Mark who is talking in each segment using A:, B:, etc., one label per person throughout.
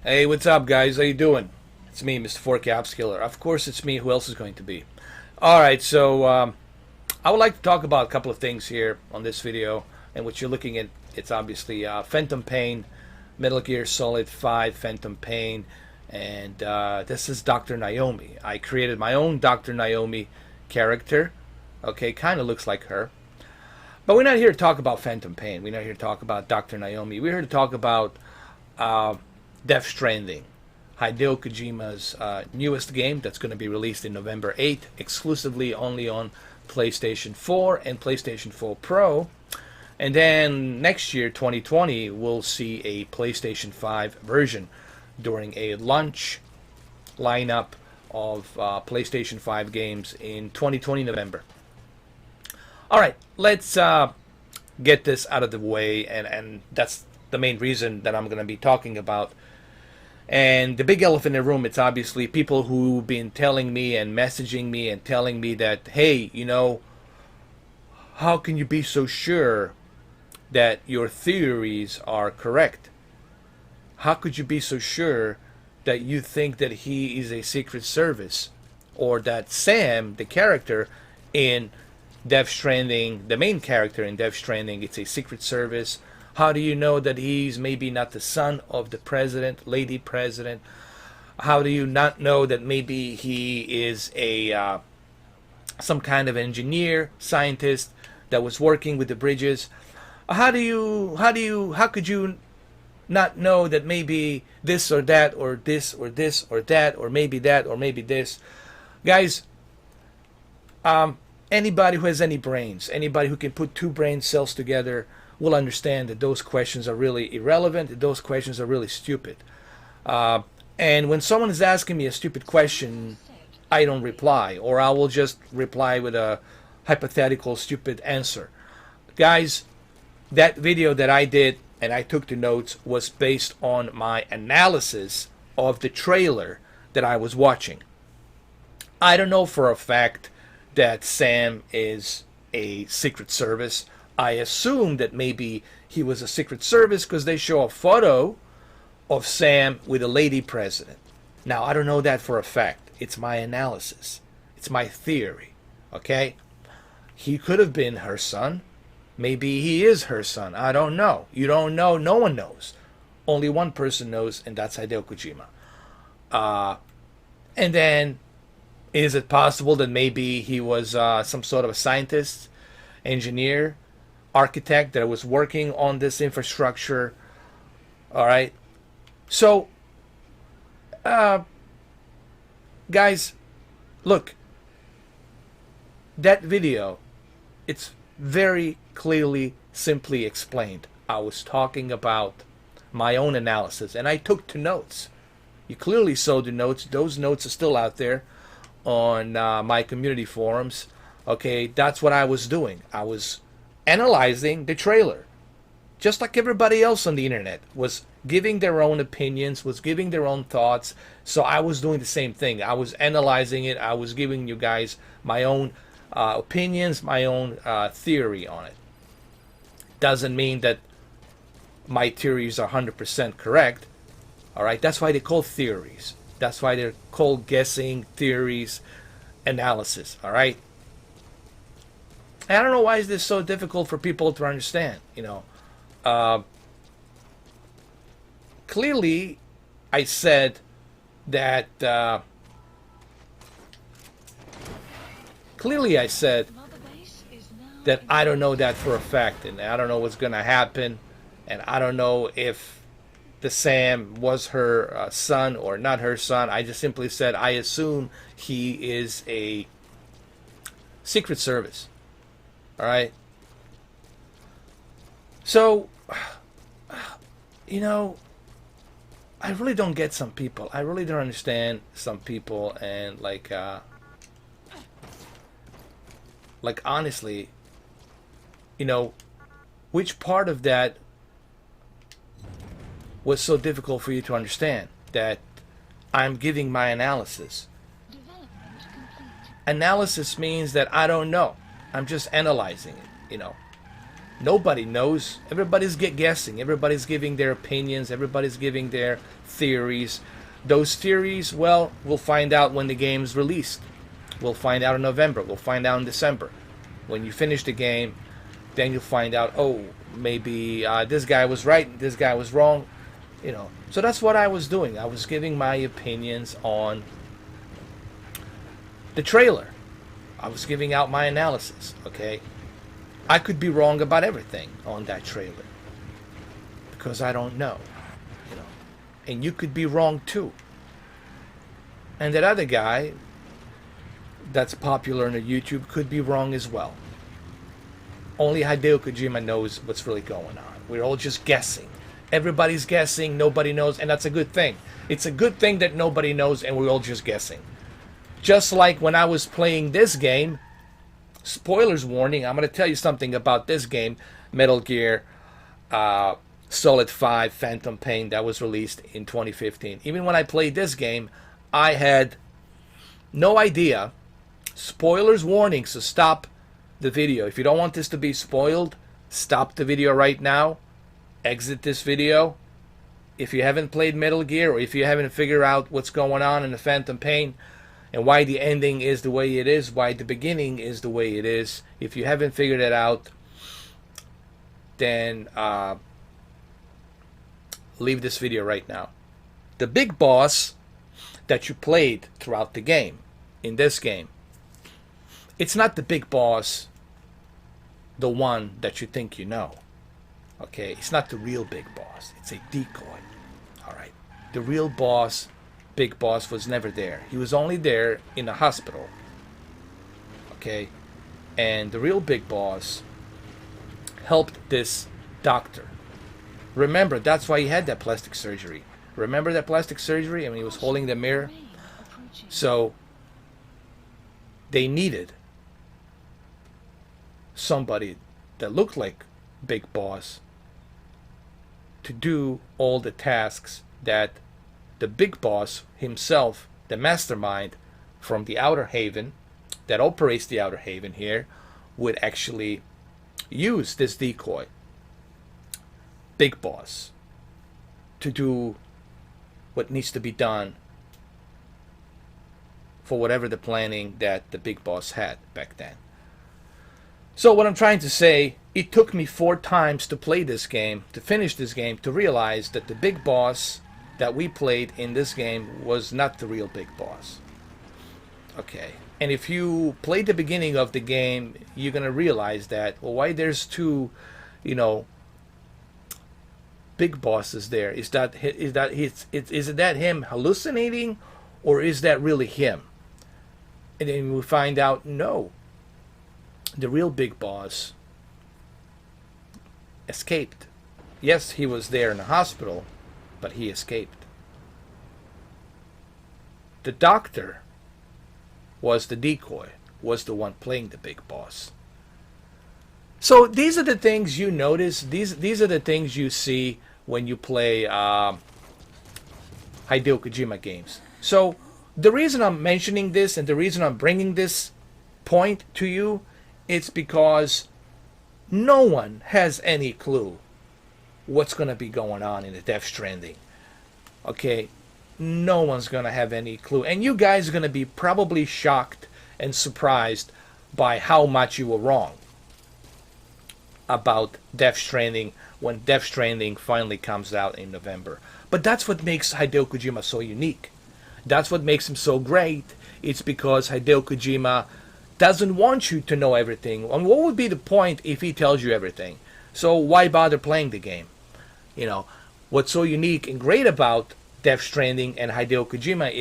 A: Hey, what's up, guys? How you doing? It's me, Mr. Four Caps Killer. Of course, it's me. Who else is going to be? All right, so I would like to talk about a couple of things here on this video, and what you're looking at. It's obviously Phantom Pain, Metal Gear Solid 5 Phantom Pain, and this is Dr. Naomi. I created my own Dr. Naomi character. Okay, kind of looks like her. But we're not here to talk about Phantom Pain. We're not here to talk about Dr. Naomi. We're here to talk about uh, Death Stranding, Hideo Kojima's newest game that's going to be released in November 8th, exclusively only on PlayStation 4 and PlayStation 4 Pro. And then next year, 2020, we'll see a PlayStation 5 version during a launch lineup of PlayStation 5 games in 2020 November. All right, let's get this out of the way, and that's the main reason that I'm going to be talking about. And the big elephant in the room, it's obviously people who've been telling me and messaging me and telling me that, hey, how can you be so sure that your theories are correct? How could you be so sure that you think that he is a Secret Service, or that Sam, the character in Death Stranding, the main character in Death Stranding, it's a Secret Service? How do you know that he's maybe not the son of the president, lady president? How do you not know that maybe he is a some kind of engineer, scientist that was working with the bridges? How could you not know that maybe this or that, or this or this or that, or maybe that, or maybe this? Guys, anybody who has any brains, anybody who can put two brain cells together, will understand that those questions are really irrelevant, that those questions are really stupid. And when someone is asking me a stupid question, I don't reply, or I will just reply with a hypothetical stupid answer. Guys, that video that I did and I took the notes was based on my analysis of the trailer that I was watching. I don't know for a fact that Sam is a Secret Service. I assume that maybe he was a Secret Service because they show a photo of Sam with a lady president. Now, I don't know that for a fact. It's my analysis. It's my theory. Okay? He could have been her son. Maybe he is her son. I don't know. You don't know. No one knows. Only one person knows, and that's Hideo Kojima. And then, is it possible that maybe he was some sort of a scientist, engineer, architect that was working on this infrastructure? All right. So, guys, look, that video, it's very clearly, simply explained. I was talking about my own analysis, and I took two notes. You clearly saw the notes. Those notes are still out there on my community forums. Okay, that's what I was doing. I was analyzing the trailer, just like everybody else on the internet was giving their own opinions, was giving their own thoughts. So I was doing the same thing. I was analyzing it. I was giving you guys my own opinions, my own theory on it. Doesn't mean that my theories are 100% correct. All right, that's why they call theories. That's why they're called guessing, theories, analysis. All right. I don't know why is this so difficult for people to understand. Clearly, I said that. Clearly, I said that I don't know that for a fact, and I don't know what's going to happen, and I don't know if the Sam was her son or not her son. I just simply said I assume he is a Secret Service. All right. So, I really don't get some people. I really don't understand some people, and like honestly, which part of that was so difficult for you to understand that I'm giving my analysis. Analysis means that I don't know. I'm just analyzing it. Nobody knows. Everybody's guessing. Everybody's giving their opinions. Everybody's giving their theories. Those theories, well, we'll find out when the game's released. We'll find out in November. We'll find out in December. When you finish the game, then you'll find out, oh, maybe this guy was right, this guy was wrong. You know. So that's what I was doing. I was giving my opinions on the trailer. I was giving out my analysis, okay? I could be wrong about everything on that trailer because I don't know, you know. And you could be wrong too. And that other guy that's popular on YouTube could be wrong as well. Only Hideo Kojima knows what's really going on. We're all just guessing. Everybody's guessing, nobody knows, and that's a good thing. It's a good thing that nobody knows and we're all just guessing. Just like when I was playing this game, spoilers warning, I'm going to tell you something about this game, Metal Gear Solid 5 Phantom Pain, that was released in 2015. Even when I played this game, I had no idea. Spoilers warning, so stop the video. If you don't want this to be spoiled, stop the video right now. Exit this video. If you haven't played Metal Gear, or if you haven't figured out what's going on in the Phantom Pain, and why the ending is the way it is, why the beginning is the way it is. If you haven't figured it out, then leave this video right now. The big boss that you played throughout the game, in this game, it's not the big boss, the one that you think you know. Okay, it's not the real big boss. It's a decoy. All right, the real boss, big boss, was never there. He was only there in the hospital. Okay, and the real big boss helped this doctor. Remember, that's why he had that plastic surgery. Remember that plastic surgery? I mean, he was holding the mirror. So they needed somebody that looked like Big Boss to do all the tasks that the Big Boss himself, the mastermind from the Outer Haven that operates the Outer Haven here, would actually use this decoy, Big Boss, to do what needs to be done for whatever the planning that the Big Boss had back then. So what I'm trying to say, it took me 4 times to play this game, to finish this game, to realize that the Big Boss that we played in this game was not the real Big Boss. Okay. And if you play the beginning of the game, you're going to realize that, well, why there's 2, you know, Big Bosses there? Is that him hallucinating, or is that really him? And then we find out, no. The real Big Boss escaped. Yes, he was there in the hospital, but he escaped. The doctor was the decoy, was the one playing the Big Boss. So these are the things you notice. These are the things you see when you play Hideo Kojima games. So the reason I'm mentioning this and the reason I'm bringing this point to you, it's because no one has any clue what's going to be going on in the Death Stranding. Okay? No one's going to have any clue. And you guys are going to be probably shocked and surprised by how much you were wrong about Death Stranding when Death Stranding finally comes out in November. But that's what makes Hideo Kojima so unique. That's what makes him so great. It's because Hideo Kojima doesn't want you to know everything. I mean, what would be the point if he tells you everything? So why bother playing the game? You know, what's so unique and great about Death Stranding and Hideo Kojima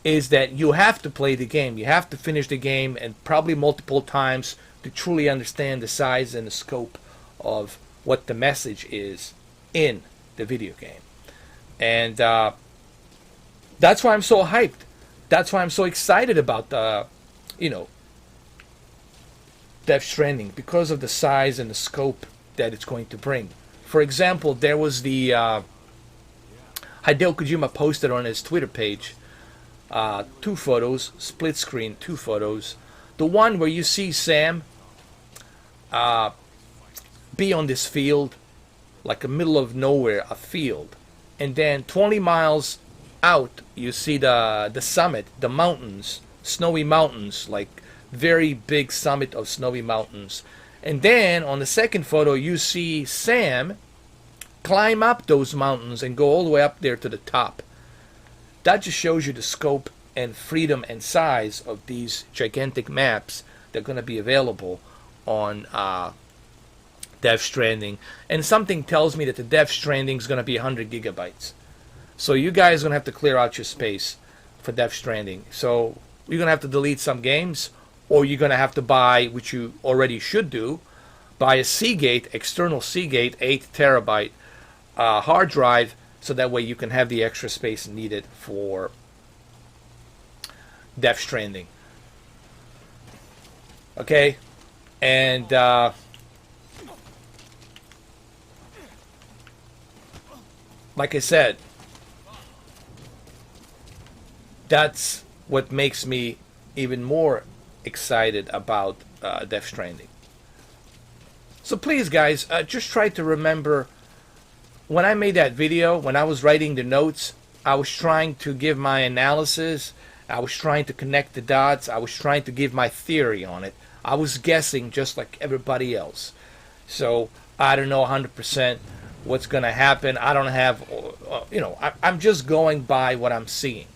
A: is that you have to play the game. You have to finish the game, and probably multiple times, to truly understand the size and the scope of what the message is in the video game. And that's why I'm so hyped. That's why I'm so excited about Death Stranding, because of the size and the scope that it's going to bring. For example, there was the Hideo Kojima posted on his Twitter page 2 photos, split screen 2 photos. The one where you see Sam be on this field, like a middle of nowhere, a field, and then 20 miles out you see the summit, the mountains, snowy mountains, like very big summit of snowy mountains. And then on the second photo you see Sam climb up those mountains and go all the way up there to the top. That just shows you the scope and freedom and size of these gigantic maps that are going to be available on Death Stranding. And something tells me that the Death Stranding is going to be 100 gigabytes. So you guys are going to have to clear out your space for Death Stranding. So you're going to have to delete some games, or you're going to have to buy, which you already should do, buy a Seagate, external Seagate 8 terabyte hard drive, so that way you can have the extra space needed for Death Stranding. Okay? And like I said, that's what makes me even more excited about Death Stranding. So please, guys, just try to remember, when I made that video, when I was writing the notes, I was trying to give my analysis, I was trying to connect the dots, I was trying to give my theory on it. I was guessing just like everybody else. So I don't know 100% what's going to happen. I don't have, I'm just going by what I'm seeing,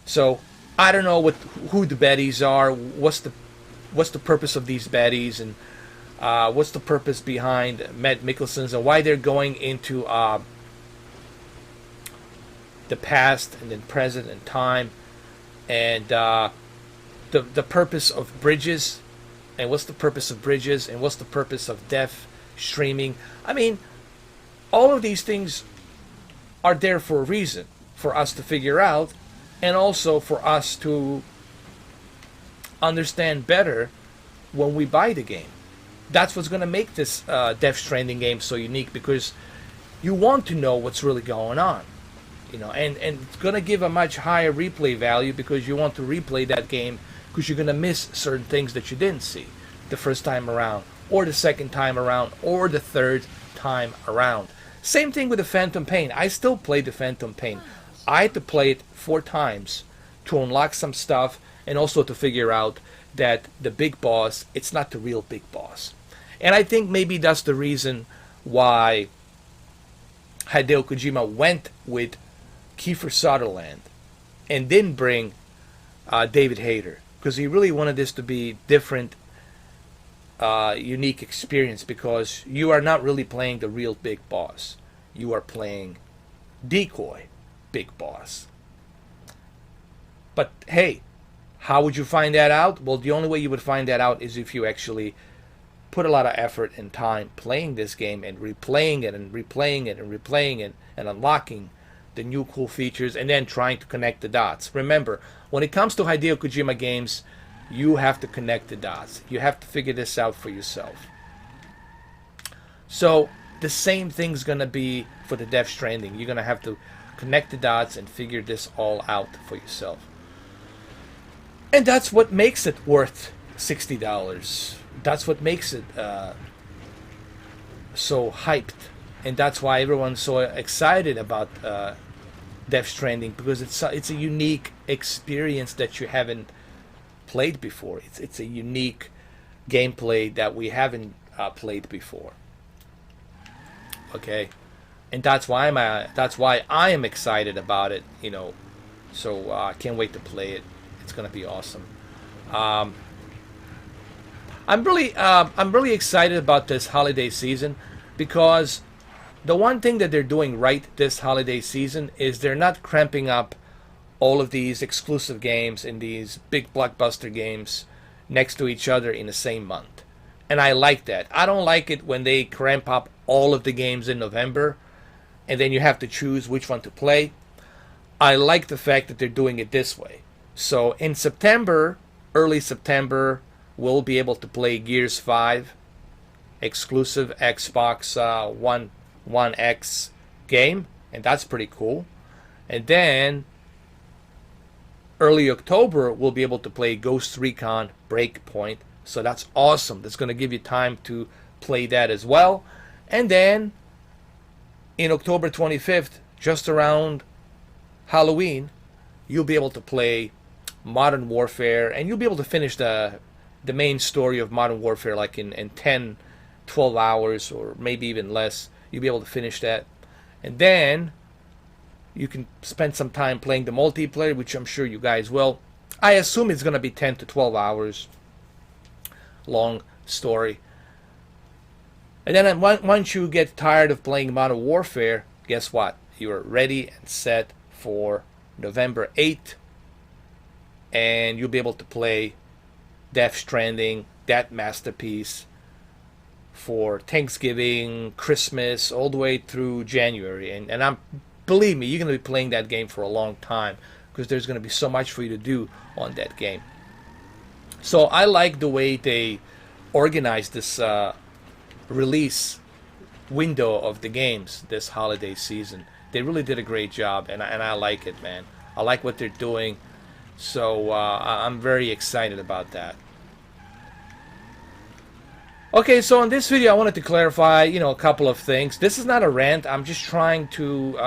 A: So I don't know who the baddies are, what's the purpose of these baddies, and what's the purpose behind Matt Mikkelsen's, and why they're going into the past and then present and time, and the purpose of bridges, and what's the purpose of bridges, and what's the purpose of death streaming. I mean, all of these things are there for a reason, for us to figure out, and also for us to understand better when we buy the game. That's what's going to make this Death Stranding game so unique, because you want to know what's really going on, and it's going to give a much higher replay value, because you want to replay that game, because you're going to miss certain things that you didn't see the first time around, or the second time around, or the third time around. Same thing with the Phantom Pain. I still play the Phantom Pain. I had to play it 4 times to unlock some stuff, and also to figure out that the big boss, it's not the real big boss. And I think maybe that's the reason why Hideo Kojima went with Kiefer Sutherland and didn't bring David Hayter, because he really wanted this to be different, unique experience, because you are not really playing the real big boss. You are playing decoy big boss. But hey, how would you find that out? Well, the only way you would find that out is if you actually put a lot of effort and time playing this game and replaying it and replaying it and replaying it and unlocking the new cool features, and then trying to connect the dots. Remember, when it comes to Hideo Kojima games, you have to connect the dots. You have to figure this out for yourself. So the same thing's going to be for the Death Stranding. You're going to have to connect the dots and figure this all out for yourself. And that's what makes it worth $60. That's what makes it so hyped. And that's why everyone's so excited about Death Stranding, because it's a unique experience that you haven't played before. It's a unique gameplay that we haven't played before. Okay, and that's why I am excited about it. So I can't wait to play it. It's gonna be awesome. I'm really excited about this holiday season, because the one thing that they're doing right this holiday season is they're not cramping up all of these exclusive games and these big blockbuster games next to each other in the same month. And I like that. I don't like it when they cramp up all of the games in November and then you have to choose which one to play. I like the fact that they're doing it this way. So in September, early September, we'll be able to play Gears 5 exclusive Xbox One X game, and that's pretty cool. And then early October, we'll be able to play Ghost Recon Breakpoint. So that's awesome. That's going to give you time to play that as well. And then in October 25th, just around Halloween, you'll be able to play Modern Warfare, and you'll be able to finish the main story of Modern Warfare like in 10, 12 hours, or maybe even less. You'll be able to finish that. And then you can spend some time playing the multiplayer, which I'm sure you guys will. I assume it's going to be 10 to 12 hours long story. And then once you get tired of playing Modern Warfare, guess what? You're ready and set for November 8th, and you'll be able to play Death Stranding, that masterpiece, for Thanksgiving, Christmas, all the way through January. And I'm, believe me, you're going to be playing that game for a long time, because there's going to be so much for you to do on that game. So I like the way they organized this release window of the games this holiday season. They really did a great job, and I like it, man. I like what they're doing, so I'm very excited about that. Okay, so in this video I wanted to clarify, a couple of things. This is not a rant. I'm just trying to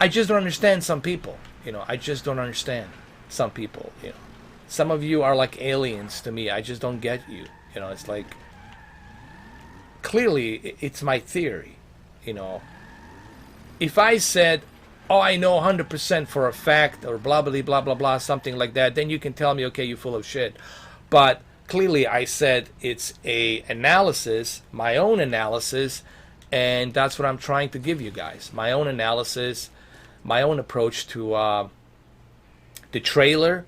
A: I just don't understand some people. I just don't understand some people. Some of you are like aliens to me. I just don't get you. It's like, clearly it's my theory. If I said, oh, I know 100% for a fact, or blah blah blah blah blah, something like that, then you can tell me, okay, you're full of shit. But clearly I said it's a analysis, my own analysis, and that's what I'm trying to give you guys. My own analysis, my own approach to the trailer.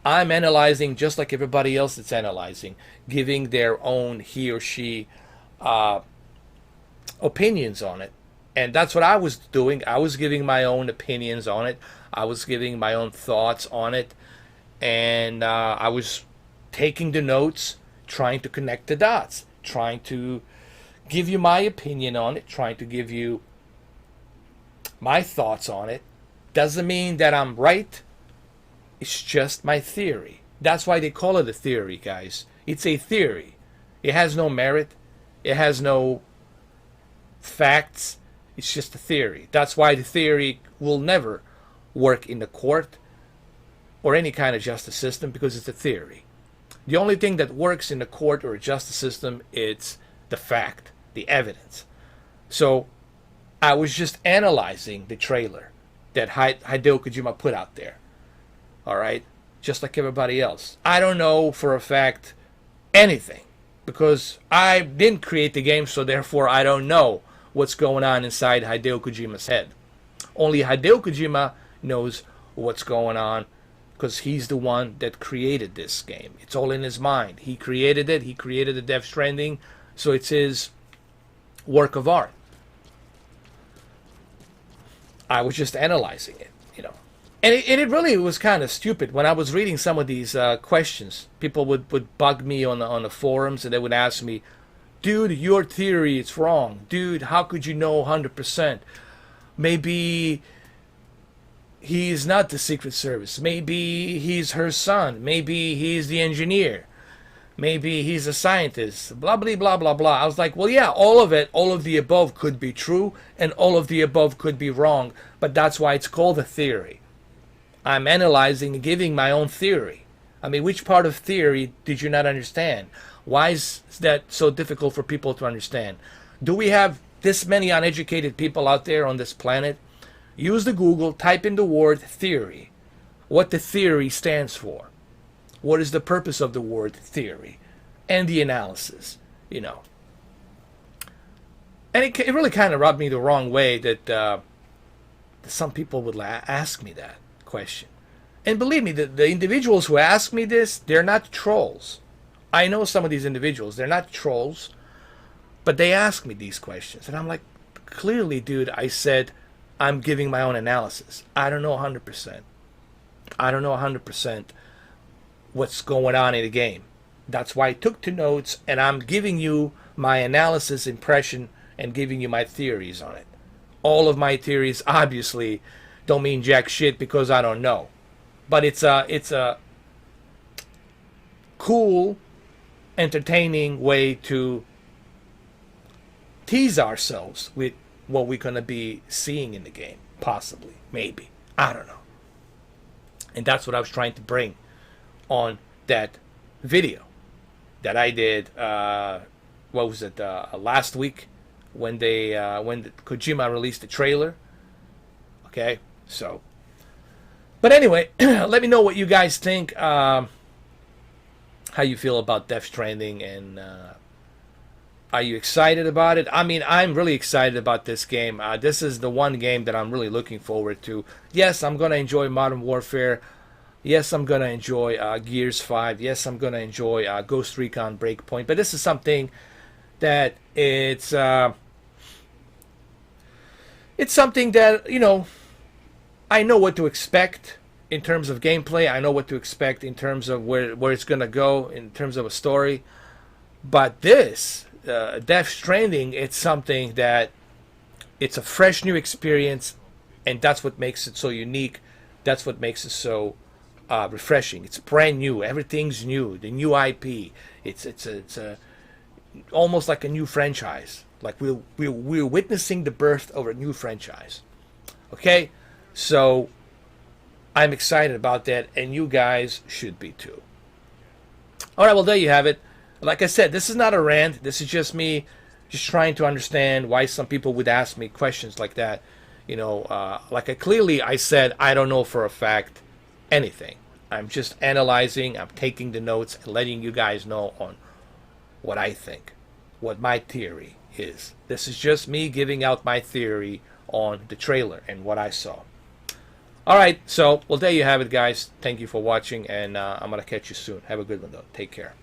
A: I'm analyzing just like everybody else that's analyzing, giving their own he or she opinions on it. And that's what I was doing. I was giving my own opinions on it. I was giving my own thoughts on it. And I was taking the notes, trying to connect the dots, trying to give you my opinion on it, trying to give you my thoughts on it. Doesn't mean that I'm right. It's just my theory. That's why they call it a theory, guys. It's a theory. It has no merit. It has no facts. It's just a theory. That's why the theory will never work in the court or any kind of justice system, because it's a theory. The only thing that works in the court or a justice system is the fact, the evidence. So I was just analyzing the trailer that Hideo Kojima put out there. All right? Just like everybody else. I don't know for a fact anything, because I didn't create the game, so therefore I don't know what's going on inside Hideo Kojima's head. Only Hideo Kojima knows what's going on, because he's the one that created this game. It's all in his mind. He created it. He created the Death Stranding, so it's his work of art. I was just analyzing it, And it really was kind of stupid. When I was reading some of these questions, people would bug me on the forums, and they would ask me, dude, your theory is wrong. Dude, how could you know 100%? Maybe he's not the Secret Service. Maybe he's her son. Maybe he's the engineer. Maybe he's a scientist. Blah, blah, blah, blah, blah. I was like, well, yeah, all of it, all of the above could be true, and all of the above could be wrong. But that's why it's called a theory. I'm analyzing and giving my own theory. I mean, which part of theory did you not understand? Why is that so difficult for people to understand? Do we have this many uneducated people out there on this planet? Use the Google, type in the word theory, what the theory stands for. What is the purpose of the word theory? And the analysis, And it really kind of rubbed me the wrong way that some people would ask me that question. And believe me, the individuals who ask me this, they're not trolls. I know some of these individuals, they're not trolls, but they ask me these questions. And I'm like, clearly, dude, I said I'm giving my own analysis. I don't know 100%. I don't know 100% what's going on in the game. That's why I took the notes, and I'm giving you my analysis, impression, and giving you my theories on it. All of my theories obviously don't mean jack shit, because I don't know. But it's a cool entertaining way to tease ourselves with what we're going to be seeing in the game. Possibly. Maybe. I don't know. And that's what I was trying to bring on that video that I did, what was it, last week when when Kojima released the trailer. Okay, so. But anyway, let me know what you guys think, how you feel about Death Stranding, and are you excited about it? I mean, I'm really excited about this game. This is the one game that I'm really looking forward to. Yes, I'm going to enjoy Modern Warfare. Yes, I'm going to enjoy Gears 5. Yes, I'm going to enjoy Ghost Recon Breakpoint. But this is something that it's something that, you know, I know what to expect in terms of gameplay. I know what to expect in terms of where it's going to go in terms of a story. But this, Death Stranding, it's something that it's a fresh new experience, and that's what makes it so unique. That's what makes it so refreshing. It's brand new. Everything's new. The new IP. It's a almost like a new franchise. Like we're witnessing the birth of a new franchise. Okay, so I'm excited about that, and you guys should be too. All right, well there you have it. Like I said, this is not a rant. This is just me, just trying to understand why some people would ask me questions like that. You know, like I said, I don't know for a fact anything. I'm just analyzing. I'm taking the notes and letting you guys know on what I think, what my theory is. This is just me giving out my theory on the trailer and what I saw. All right, so, well, there you have it, guys. Thank you for watching, and I'm going to catch you soon. Have a good one, though. Take care.